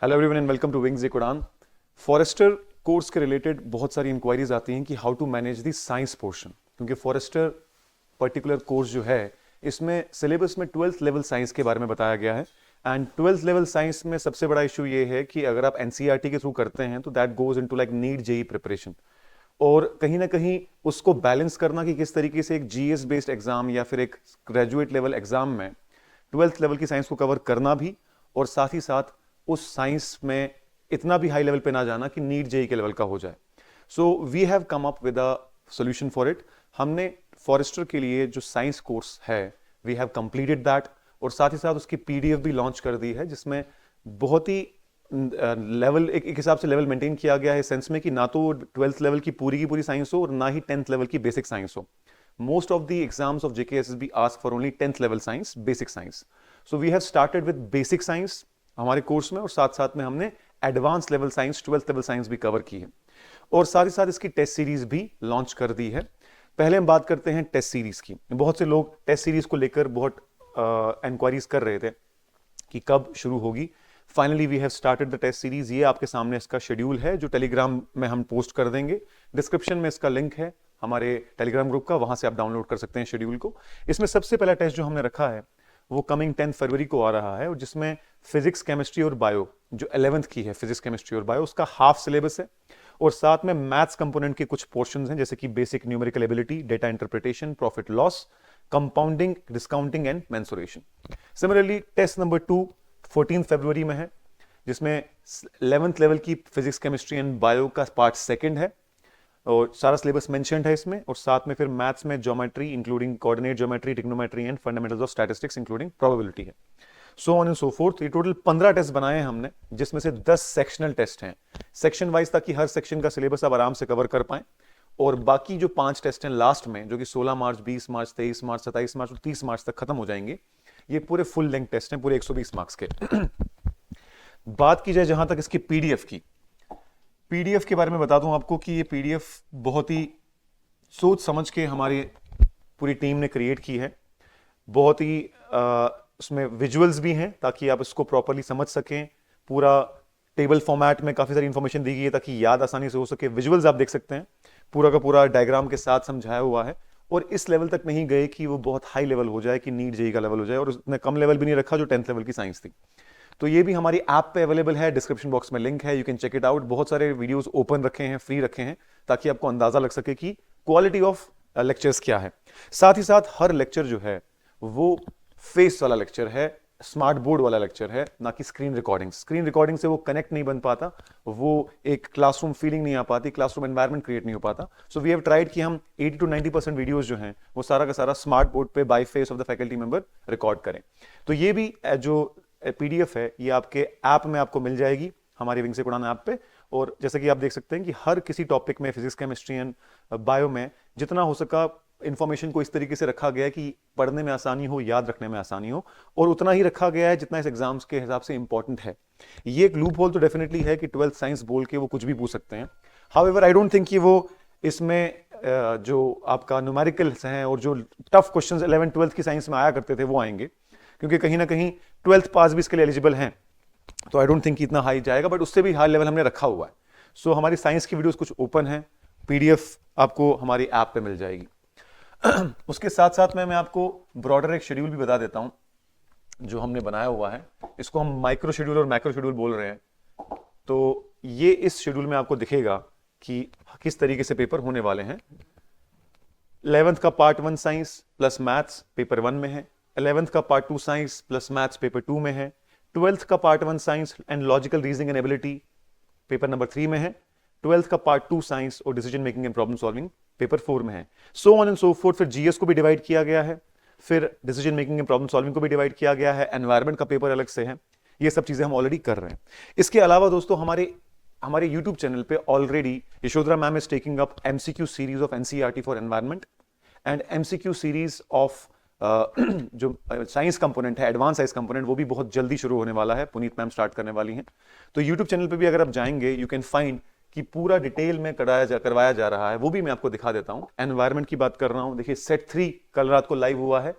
Hello everyone and welcome to wings एक उड़ान। Forester course के रिलेटेड बहुत सारी इंक्वायरीज आती हैं कि how to manage the science portion, क्योंकि फॉरेस्टर पर्टिकुलर कोर्स जो है इसमें सिलेबस में 12th लेवल साइंस के बारे में बताया गया है। एंड 12th लेवल साइंस में सबसे बड़ा इशू ये है कि अगर आप एनसीईआरटी के थ्रू करते हैं तो that goes into like NEET JEE preparation, और कहीं ना कहीं उसको बैलेंस करना कि किस तरीके से एक जीएस बेस्ड एग्जाम या फिर एक ग्रेजुएट लेवल एग्जाम में 12th लेवल की साइंस को कवर करना भी, और साथ ही साथ उस साइंस में इतना भी हाई लेवल पे ना जाना कि नीट जेई के लेवल का हो जाए। So we have come up with a solution for it. हमने फॉरेस्टर के लिए जो साइंस कोर्स है वी हैव कंप्लीटेड दैट, और साथ ही साथ उसकी पीडीएफ भी लॉन्च कर दी है, जिसमें बहुत ही लेवल एक हिसाब से लेवल मेंटेन किया गया है, सेंस में कि ना तो 12th लेवल की पूरी साइंस हो और ना ही 10th लेवल की बेसिक साइंस हो। Most of the exams of JKSSB ask for only 10th level science, basic science. So we have started with basic science हमारे कोर्स में, और साथ साथ में हमने advance level science 12th level science भी कवर की है, और साथ ही साथ इसकी टेस्ट सीरीज भी लॉन्च कर दी है। पहले हम बात करते हैं टेस्ट सीरीज की। बहुत से लोग टेस्ट सीरीज को लेकर बहुत इंक्वायरीज कर रहे थे कि कब शुरू होगी। Finally we have started the test series. ये आपके सामने इसका शेड्यूल है जो टेलीग्राम में हम पोस्ट कर देंगे। डिस्क्रिप्शन में इसका लिंक है हमारे टेलीग्राम ग्रुप का, वहां से आप डाउनलोड कर सकते हैं शेड्यूल को। इसमें सबसे पहला टेस्ट जो हमने रखा है वो कमिंग 10 फरवरी को आ रहा है, और जिसमें फिजिक्स केमिस्ट्री और बायो जो 11th की है, फिजिक्स केमिस्ट्री और बायो, उसका हाफ सिलेबस है, और साथ में मैथ्स कंपोनेंट के कुछ पोर्शंस हैं जैसे कि basic numerical ability, data interpretation, profit loss, compounding, discounting and mensuration. Similarly test number 2 14 फरवरी में है, जिसमें 11th लेवल की फिजिक्स केमिस्ट्री एंड बायो का पार्ट सेकंड है, और सारा सिलेबस मेंशन्ड है इसमें, और साथ में फिर मैथ्स में geometry including coordinate geometry, trigonometry and fundamentals of statistics including probability है। So on and so forth. ये टोटल 15 टेस्ट बनाए हैं हमने, जिसमें से 10 सेक्शनल टेस्ट हैं सेक्शन वाइज, ताकि हर सेक्शन का सिलेबस आप आराम से कवर कर पाए। और बाकी जो 5 टेस्ट हैं लास्ट में, जो कि 16 मार्च, 20 मार्च, 23 मार्च, 27 मार्च और 30 मार्च तक खत्म हो जाएंगे, ये पूरे फुल लेंथ टेस्ट हैं, पूरे 120 मार्क्स के। बात की जाए जहां तक इसकी पीडीएफ की, पीडीएफ के बारे में बता दूं आपको कि ये पीडीएफ बहुत ही सोच समझ के हमारी पूरी टीम ने क्रिएट की है। बहुत ही उसमें विजुअल्स भी हैं ताकि आप इसको प्रॉपर्ली समझ सकें। पूरा टेबल फॉर्मेट में काफ़ी सारी इंफॉर्मेशन दी गई है ताकि याद आसानी से हो सके। विजुअल्स आप देख सकते हैं, पूरा का पूरा डायग्राम के साथ समझाया हुआ है, और इस लेवल तक नहीं गए कि वो बहुत हाई लेवल हो जाए, कि नीट जेई का लेवल हो जाए, और उसने कम लेवल भी नहीं रखा जो 10th लेवल की साइंस थी। तो ये भी हमारी ऐप पे अवेलेबल है, डिस्क्रिप्शन बॉक्स में लिंक है, you can check it out. बहुत सारे वीडियोस ओपन रखे हैं, फ्री रखे हैं, ताकि आपको अंदाजा लग सके कि क्वालिटी ऑफ लेक्चर्स क्या है। साथ ही साथ हर लेक्चर जो है वो फेस वाला लेक्चर है, स्मार्ट बोर्ड वाला लेक्चर है, ना कि स्क्रीन रिकॉर्डिंग। स्क्रीन रिकॉर्डिंग से वो कनेक्ट नहीं बन पाता, वो एक क्लासरूम फीलिंग नहीं आ पाती, क्लासरूम एनवायरनमेंट क्रिएट नहीं हो पाता। सो वी हैव ट्राइड कि हम 80 to 90% वीडियोस जो हैं वो सारा का सारा स्मार्ट बोर्ड पे by face of the faculty member record करें। तो ये भी जो पीडीएफ है ये आपके ऐप में आपको मिल जाएगी, हमारे विंग से उड़ान ऐप पे। और जैसे कि आप देख सकते हैं कि हर किसी टॉपिक में, फिजिक्स केमिस्ट्री एंड बायो में, जितना हो सका इंफॉर्मेशन को इस तरीके से रखा गया है कि पढ़ने में आसानी हो, याद रखने में आसानी हो, और उतना ही रखा गया है जितना इस एग्जाम्स के हिसाब से इंपॉर्टेंट है। ये एक लूप होल तो डेफिनेटली है कि 12th साइंस बोल के वो कुछ भी पूछ सकते हैं। हाउएवर आई डोंट थिंक कि वो इसमें जो आपका न्यूमेरिकल्स हैं और जो टफ क्वेश्चंस 11th 12th की साइंस में आया करते थे वो आएंगे, क्योंकि कहीं ना कहीं 12th पास भी इसके लिए एलिजिबल हैं। तो आई डोंट थिंक इतना हाई जाएगा, बट उससे भी हाई लेवल हमने रखा हुआ है। सो हमारी साइंस की वीडियोस कुछ ओपन है, पीडीएफ आपको हमारी ऐप पे मिल जाएगी। उसके साथ साथ में मैं आपको ब्रॉडर एक शेड्यूल भी बता देता हूं जो हमने बनाया हुआ है। इसको हम माइक्रो शेड्यूल और मैक्रो शेड्यूल बोल रहे हैं। तो ये इस शेड्यूल में आपको दिखेगा कि किस तरीके से पेपर होने वाले हैं। 11th का part 1 science plus maths paper 1 में है, 11th का part 2 science plus maths paper 2 में है, 12th का part 1 science and logical reasoning and ability paper number 3 में है, 12th का पार्ट 2 साइंस और decision making and problem solving paper 4 में है। So on and so fourth. फिर जीएस को भी डिवाइड किया गया है, फिर decision making and problem solving को भी डिवाइड किया गया है, एनवायरमेंट का पेपर अलग से है। ये सब चीजें हम ऑलरेडी कर रहे हैं। इसके अलावा दोस्तों हमारे यूट्यूब चैनल पे already Yashodhara ma'am is taking up MCQ series of NCERT for environment and MCQ series of जो साइंस कंपोनेंट है, एडवांस साइंस कंपोनेंट, वो भी बहुत जल्दी शुरू होने वाला है। पुनीत मैम स्टार्ट करने वाली हैं। तो यूट्यूब चैनल पे भी अगर आप जाएंगे यू कैन फाइंड कि पूरा डिटेल में करवाया जा रहा है। वो भी मैं आपको दिखा देता हूं। एनवायरमेंट की बात कर रहा हूं, देखिए सेट 3 कल रात को लाइव हुआ है,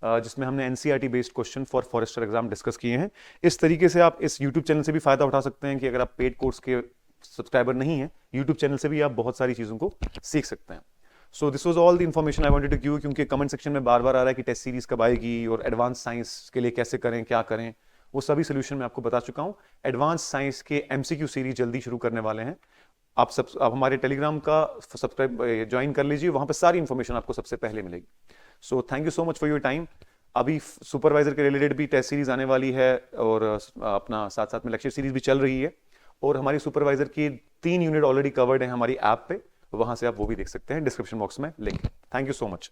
जिसमें हमने NCERT based question for forester exam discuss किए हैं। इस तरीके से आप इस यूट्यूब चैनल से भी फायदा उठा सकते हैं कि अगर आप पेड कोर्स के सब्सक्राइबर नहीं हैं, यूट्यूब चैनल से भी आप बहुत सारी चीज़ों को सीख सकते हैं। So this was all the information I wanted to give, क्योंकि कमेंट सेक्शन में बार बार आ रहा है कि टेस्ट सीरीज कब आएगी और एडवांस साइंस के लिए कैसे करें, क्या करें, वो सभी सोल्यूशन मैं आपको बता चुका हूँ। एडवांस साइंस के एमसीक्यू सीरीज जल्दी शुरू करने वाले हैं। आप हमारे टेलीग्राम का सब्सक्राइब ज्वाइन कर लीजिए, वहां पर सारी इन्फॉर्मेशन आपको सबसे पहले मिलेगी। So thank you so much for your time. अभी सुपरवाइजर के रिलेटेड भी टेस्ट सीरीज आने वाली है और अपना साथ साथ में लेक्चर सीरीज भी चल रही है, और हमारी सुपरवाइजर की 3 यूनिट ऑलरेडी कवर्ड है हमारी ऐप पे, वहां से आप वो भी देख सकते हैं, डिस्क्रिप्शन बॉक्स में link. Thank you so much.